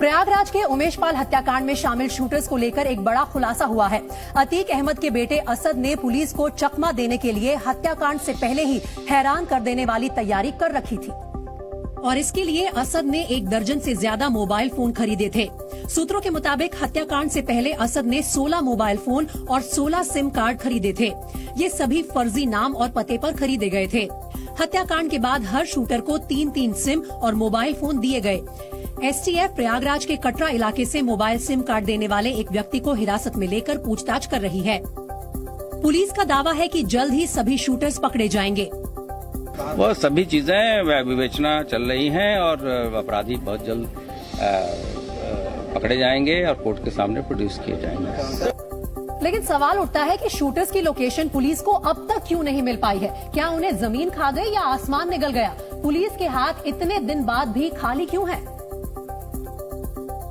प्रयागराज के उमेश पाल हत्याकांड में शामिल शूटर्स को लेकर एक बड़ा खुलासा हुआ है। अतीक अहमद के बेटे असद ने पुलिस को चकमा देने के लिए हत्याकांड से पहले ही हैरान कर देने वाली तैयारी कर रखी थी और इसके लिए असद ने 1 दर्जन से ज्यादा मोबाइल फोन खरीदे थे। सूत्रों के मुताबिक हत्याकांड से पहले असद ने 16 मोबाइल फोन और 16 सिम कार्ड खरीदे थे। ये सभी फर्जी नाम और पते पर खरीदे गए थे। हत्याकांड के बाद हर शूटर को 3-3 सिम और मोबाइल फोन दिए गए। एसटीएफ प्रयागराज के कटरा इलाके से मोबाइल सिम कार्ड देने वाले एक व्यक्ति को हिरासत में लेकर पूछताछ कर रही है। पुलिस का दावा है कि जल्द ही सभी शूटर्स पकड़े जाएंगे। वो सभी चीजें विवेचना चल रही हैं और अपराधी बहुत जल्द पकड़े जाएंगे और कोर्ट के सामने प्रोड्यूस किए जाएंगे। लेकिन सवाल उठता है कि शूटर्स की लोकेशन पुलिस को अब तक क्यों नहीं मिल पाई है? क्या उन्हें जमीन खा गई या आसमान निगल गया? पुलिस के हाथ इतने दिन बाद भी खाली क्यों हैं?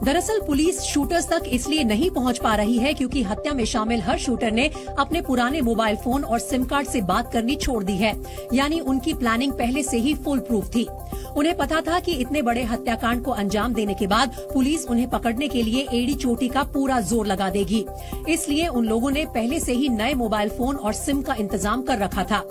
दरअसल पुलिस शूटर्स तक इसलिए नहीं पहुंच पा रही है क्योंकि हत्या में शामिल हर शूटर ने अपने पुराने मोबाइल फोन और सिम कार्ड से बात करनी छोड़ दी है। यानी उनकी प्लानिंग पहले से ही फुल प्रूफ थी। उन्हें पता था कि इतने बड़े हत्याकांड को अंजाम देने के बाद पुलिस उन्हें पकड़ने के लिए एड़ी चोटी का पूरा जोर लगा देगी। इसलिए उन लोगों ने पहले से ही नए मोबाइल फोन और सिम का इंतजाम कर रखा था।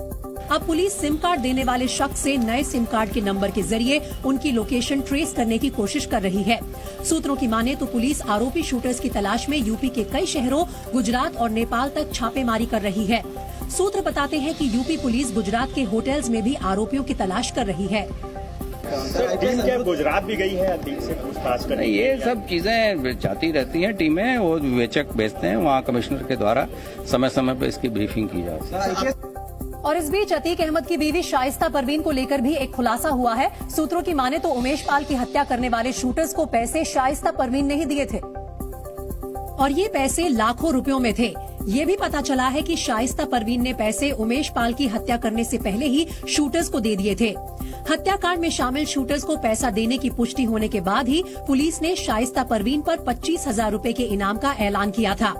अब पुलिस सिम कार्ड देने वाले शख्स से नए सिम कार्ड के नंबर के जरिए उनकी लोकेशन ट्रेस करने की कोशिश कर रही है। सूत्रों की माने तो पुलिस आरोपी शूटर्स की तलाश में यूपी के कई शहरों, गुजरात और नेपाल तक छापेमारी कर रही है। सूत्र बताते हैं कि यूपी पुलिस गुजरात के होटल्स में भी आरोपियों की तलाश कर रही है। टीम क्या गुजरात भी गई है अतीक से पूछताछ करने? ये सब चीजें जाती रहती हैं टीमें, वो विवेचक भेजते हैं, वहाँ कमिश्नर के द्वारा समय समय पर इसकी ब्रीफिंग की जाती है। और इस बीच अतीक अहमद की बीवी शाइस्ता परवीन को लेकर भी एक खुलासा हुआ है। सूत्रों की माने तो उमेश पाल की हत्या करने वाले शूटर्स को पैसे शाइस्ता परवीन ने ही दिए थे और ये पैसे लाखों रुपयों में थे। ये भी पता चला है कि शाइस्ता परवीन ने पैसे उमेश पाल की हत्या करने से पहले ही शूटर्स को दे दिए थे। हत्याकांड में शामिल शूटर्स को पैसा देने की पुष्टि होने के बाद ही पुलिस ने शाइस्ता परवीन पर 25,000 रुपए के इनाम का ऐलान किया था।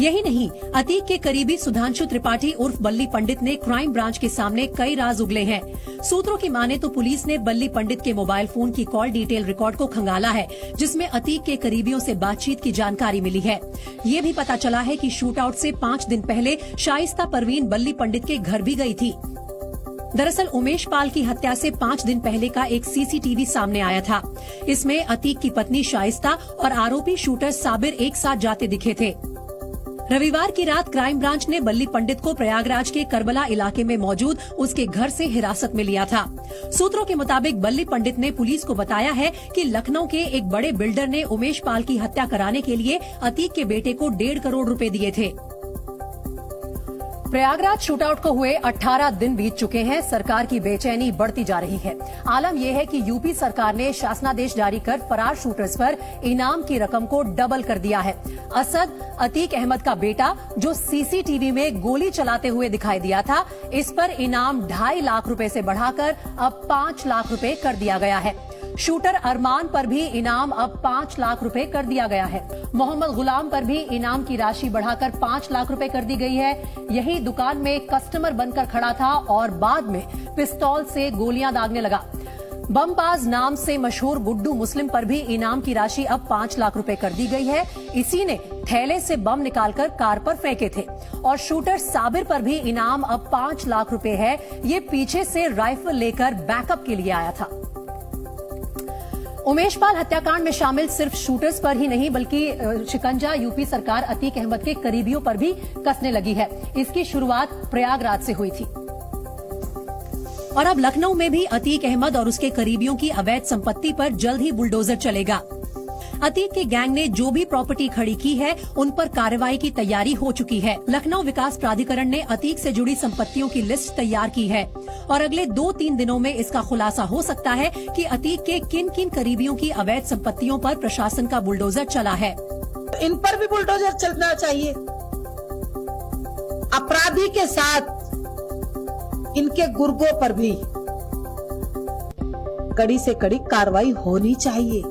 यही नहीं, अतीक के करीबी सुधांशु त्रिपाठी उर्फ बल्ली पंडित ने क्राइम ब्रांच के सामने कई राज उगले हैं। सूत्रों की माने तो पुलिस ने बल्ली पंडित के मोबाइल फोन की कॉल डिटेल रिकॉर्ड को खंगाला है, जिसमें अतीक के करीबियों से बातचीत की जानकारी मिली है। ये भी पता चला है कि शूटआउट से 5 दिन पहले शाइस्ता परवीन बल्ली पंडित के घर भी गई थी। दरअसल उमेश पाल की हत्या से 5 दिन पहले का एक सीसीटीवी सामने आया था। इसमें अतीक की पत्नी शाइस्ता और आरोपी शूटर साबिर एक साथ जाते दिखे थे। रविवार की रात क्राइम ब्रांच ने बल्ली पंडित को प्रयागराज के करबला इलाके में मौजूद उसके घर से हिरासत में लिया था। सूत्रों के मुताबिक बल्ली पंडित ने पुलिस को बताया है कि लखनऊ के एक बड़े बिल्डर ने उमेश पाल की हत्या कराने के लिए अतीक के बेटे को 1.5 करोड़ रुपए दिए थे। प्रयागराज शूटआउट को हुए 18 दिन बीत चुके हैं। सरकार की बेचैनी बढ़ती जा रही है। आलम यह है कि यूपी सरकार ने शासनादेश जारी कर फरार शूटर्स पर इनाम की रकम को डबल कर दिया है। असद, अतीक अहमद का बेटा, जो सीसीटीवी में गोली चलाते हुए दिखाई दिया था, इस पर इनाम 2.5 लाख रुपए से बढ़ाकर अब 5 लाख रुपए कर दिया गया है। शूटर अरमान पर भी इनाम अब 5 लाख रुपए कर दिया गया है। मोहम्मद गुलाम पर भी इनाम की राशि बढ़ाकर 5 लाख रुपए कर दी गई है। यही दुकान में कस्टमर बनकर खड़ा था और बाद में पिस्तौल से गोलियां दागने लगा। बमबाज नाम से मशहूर गुड्डू मुस्लिम पर भी इनाम की राशि अब 5 लाख रुपए कर दी गई है। इसी ने थैले से बम निकालकर कार पर फेंके थे। और शूटर साबिर पर भी इनाम अब 5 लाख रुपए है। ये पीछे से राइफल लेकर बैकअप के लिए आया था। उमेश पाल हत्याकांड में शामिल सिर्फ शूटर्स पर ही नहीं बल्कि शिकंजा यूपी सरकार अतीक अहमद के करीबियों पर भी कसने लगी है। इसकी शुरुआत प्रयागराज से हुई थी और अब लखनऊ में भी अतीक अहमद और उसके करीबियों की अवैध संपत्ति पर जल्द ही बुलडोजर चलेगा। अतीक के गैंग ने जो भी प्रॉपर्टी खड़ी की है उन पर कार्रवाई की तैयारी हो चुकी है। लखनऊ विकास प्राधिकरण ने अतीक से जुड़ी संपत्तियों की लिस्ट तैयार की है और अगले 2-3 दिनों में इसका खुलासा हो सकता है कि अतीक के किन किन करीबियों की अवैध संपत्तियों पर प्रशासन का बुलडोजर चला है। इन पर भी बुलडोजर चलना चाहिए। अपराधी के साथ इनके गुर्गों पर भी कड़ी से कड़ी कार्रवाई होनी चाहिए।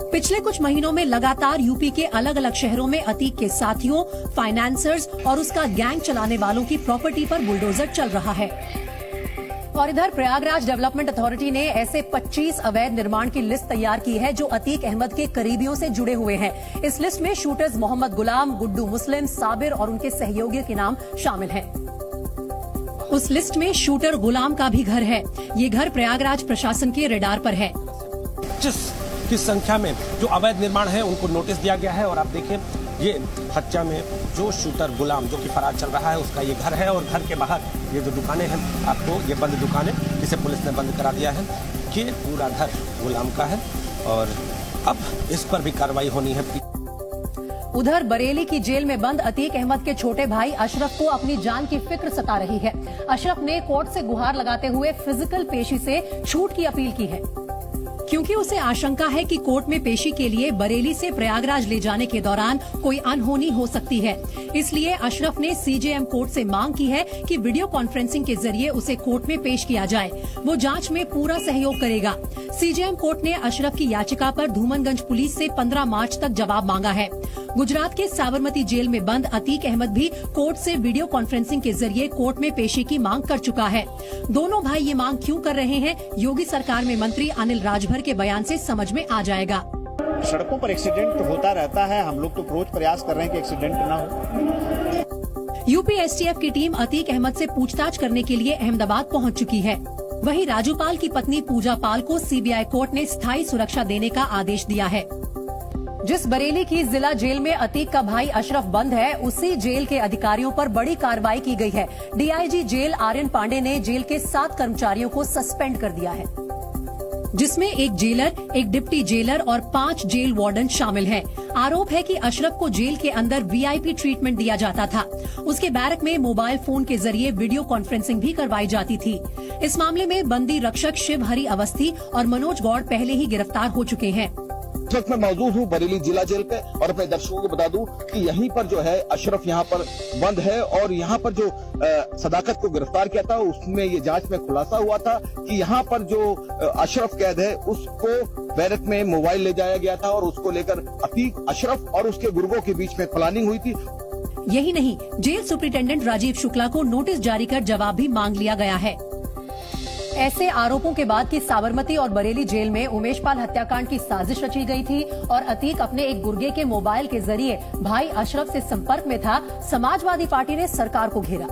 पिछले कुछ महीनों में लगातार यूपी के अलग अलग शहरों में अतीक के साथियों, फाइनेंसर्स और उसका गैंग चलाने वालों की प्रॉपर्टी पर बुलडोजर चल रहा है। और इधर प्रयागराज डेवलपमेंट अथॉरिटी ने ऐसे 25 अवैध निर्माण की लिस्ट तैयार की है जो अतीक अहमद के करीबियों से जुड़े हुए हैं। इस लिस्ट में शूटर्स मोहम्मद गुलाम, गुड्डू मुस्लिम, साबिर और उनके सहयोगियों के नाम शामिल हैं। उस लिस्ट में शूटर गुलाम का भी घर है। ये घर प्रयागराज प्रशासन के रेडार पर है। 25 की संख्या में जो अवैध निर्माण है उनको नोटिस दिया गया है। और आप देखें ये हच्चा में जो शूटर गुलाम जो कि फरार चल रहा है उसका ये घर है। और घर के बाहर ये जो दुकानें हैं, आपको ये बंद दुकानें जिसे पुलिस ने बंद करा दिया है, कि पूरा घर गुलाम का है और अब इस पर भी कार्रवाई होनी है। उधर बरेली की जेल में बंद अतीक अहमद के छोटे भाई अशरफ को अपनी जान की फिक्र सता रही है। अशरफ ने कोर्ट से गुहार लगाते हुए फिजिकल पेशी से छूट की अपील की है, क्योंकि उसे आशंका है कि कोर्ट में पेशी के लिए बरेली से प्रयागराज ले जाने के दौरान कोई अनहोनी हो सकती है। इसलिए अशरफ ने सीजेएम कोर्ट से मांग की है कि वीडियो कॉन्फ्रेंसिंग के जरिए उसे कोर्ट में पेश किया जाए। वो जांच में पूरा सहयोग करेगा। सीजेएम कोर्ट ने अशरफ की याचिका पर धूमनगंज पुलिस से 15 मार्च तक जवाब मांगा है। गुजरात के साबरमती जेल में बंद अतीक अहमद भी कोर्ट से वीडियो कॉन्फ्रेंसिंग के जरिए कोर्ट में पेशी की मांग कर चुका है। दोनों भाई ये मांग क्यों कर रहे हैं, योगी सरकार में मंत्री अनिल राजभर के बयान से समझ में आ जाएगा। सड़कों पर एक्सीडेंट होता रहता है, हम लोग तो रोज प्रयास कर रहे हैं कि एक्सीडेंट ना हो। यूपी एसटीएफ की टीम अतीक अहमद से पूछताछ करने के लिए अहमदाबाद पहुंच चुकी है। वहीं राजू पाल की पत्नी पूजा पाल को सीबीआई कोर्ट ने स्थायी सुरक्षा देने का आदेश दिया है। जिस बरेली की जिला जेल में अतीक का भाई अशरफ बंद है, उसी जेल के अधिकारियों पर बड़ी कार्रवाई की गई है। डीआईजी जेल आर्यन पांडे ने जेल के 7 कर्मचारियों को सस्पेंड कर दिया है, जिसमें एक जेलर, एक डिप्टी जेलर और 5 जेल वार्डन शामिल हैं। आरोप है कि अशरफ को जेल के अंदर वीआईपी ट्रीटमेंट दिया जाता था। उसके बैरक में मोबाइल फोन के जरिए वीडियो कॉन्फ्रेंसिंग भी करवाई जाती थी। इस मामले में बंदी रक्षक शिव हरि अवस्थी और मनोज गौड़ पहले ही गिरफ्तार हो चुके हैं। इस वक्त मैं मौजूद हूँ बरेली जिला जेल पे और अपने दर्शकों को बता दूं कि यहीं पर जो है अशरफ यहाँ पर बंद है। और यहाँ पर जो सदाकत को गिरफ्तार किया था उसमें ये जांच में खुलासा हुआ था कि यहाँ पर जो अशरफ कैद है उसको बैरक में मोबाइल ले जाया गया था और उसको लेकर अतीक, अशरफ और उसके गुर्गों के बीच में प्लानिंग हुई थी। यही नहीं, जेल सुपरिटेंडेंट राजीव शुक्ला को नोटिस जारी कर जवाब भी मांग लिया गया है। ऐसे आरोपों के बाद कि साबरमती और बरेली जेल में उमेश पाल हत्याकांड की साजिश रची गई थी और अतीक अपने एक गुर्गे के मोबाइल के जरिए भाई अशरफ से संपर्क में था, समाजवादी पार्टी ने सरकार को घेरा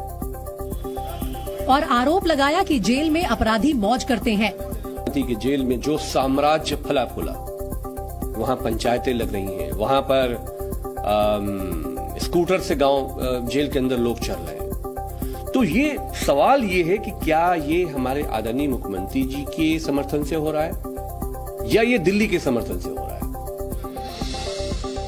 और आरोप लगाया कि जेल में अपराधी मौज करते हैं। के जेल में जो साम्राज्य फला फूला, वहां पंचायतें लग रही हैं, वहां पर स्कूटर से गांव जेल के अंदर लोग चल रहे हैं। तो ये सवाल ये है कि क्या ये हमारे आदरणीय मुख्यमंत्री जी के समर्थन से हो रहा है या ये दिल्ली के समर्थन से हो रहा है।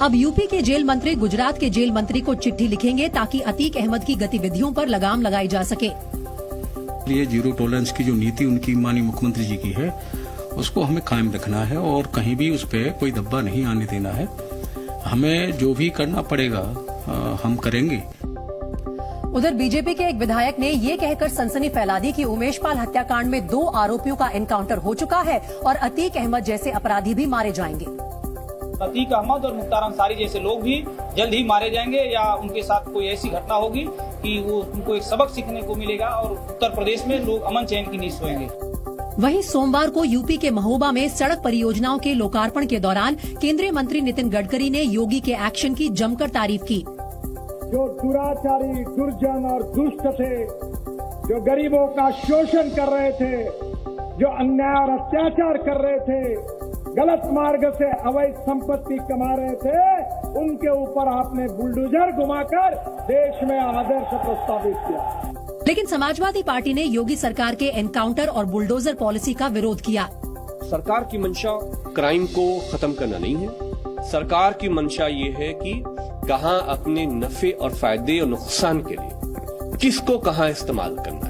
अब यूपी के जेल मंत्री गुजरात के जेल मंत्री को चिट्ठी लिखेंगे ताकि अतीक अहमद की गतिविधियों पर लगाम लगाई जा सके। ये जीरो टॉलरेंस की जो नीति उनकी माननीय मुख्यमंत्री जी की है उसको हमें कायम रखना है और कहीं भी उस पर कोई दब्बा नहीं आने देना है। हमें जो भी करना पड़ेगा हम करेंगे। उधर बीजेपी के एक विधायक ने ये कहकर सनसनी फैला दी कि उमेश पाल हत्याकांड में 2 आरोपियों का एनकाउंटर हो चुका है और अतीक अहमद जैसे अपराधी भी मारे जाएंगे। अतीक अहमद और मुख्तार अंसारी जैसे लोग भी जल्द ही मारे जाएंगे या उनके साथ कोई ऐसी घटना होगी कि वो उनको एक सबक सीखने को मिलेगा और उत्तर प्रदेश में लोग अमन चैन की नींद सोएंगे। वहीं सोमवार को यूपी के महोबा में सड़क परियोजनाओं के लोकार्पण के दौरान केंद्रीय मंत्री नितिन गडकरी ने योगी के एक्शन की जमकर तारीफ की। जो दुराचारी, दुर्जन और दुष्ट थे, जो गरीबों का शोषण कर रहे थे, जो अन्याय और अत्याचार कर रहे थे, गलत मार्ग से अवैध संपत्ति कमा रहे थे, उनके ऊपर आपने बुलडोजर घुमाकर देश में आदर्श प्रस्तावित किया। लेकिन समाजवादी पार्टी ने योगी सरकार के एनकाउंटर और बुलडोजर पॉलिसी का विरोध किया। सरकार की मंशा क्राइम को खत्म करना नहीं है। सरकार की मंशा ये है कि कहां अपने नफे और फायदे और नुकसान के लिए किसको कहां इस्तेमाल करना।